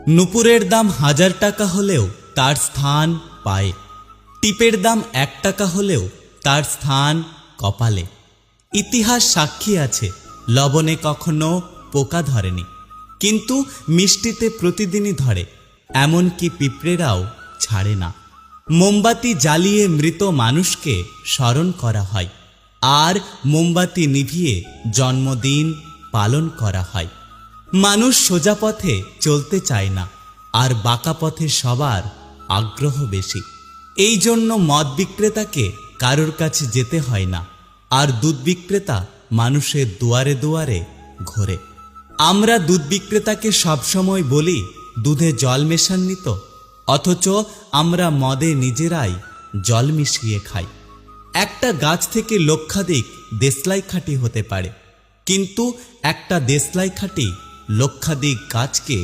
নুপুরের দাম 1000 টাকা হলেও তার স্থান পায়ে, টিপের দাম 1 টাকা হলেও তার স্থান কপালে। ইতিহাস সাক্ষী আছে লবণে কখনো পোকা ধরেনি, কিন্তু মিষ্টিতে প্রতিদিনই ধরে, এমনকি পিঁপড়েরাও ছাড়ে না। মোমবাতি জ্বালিয়ে মৃত মানুষকে স্মরণ করা হয়, আর মোমবাতি নিভিয়ে জন্মদিন পালন করা হয়। মানুষ সোজা পথে চলতে চায় না, আর বাঁকা পথে সবার আগ্রহ বেশি। এই জন্য মদ বিক্রেতাকে কারোর কাছে যেতে হয় না, আর দুধ বিক্রেতা মানুষের দুয়ারে দুয়ারে ঘোরে। আমরা দুধ বিক্রেতাকে সবসময় বলি দুধে জল মেশাননি তো, অথচ আমরা মদে নিজেরাই জল মিশিয়ে খাই। একটা গাছ থেকে লক্ষাধিক দেশলাই খাঁটি হতে পারে, কিন্তু একটা দেশলাই খাঁটি লক্ষাধিক গাছকে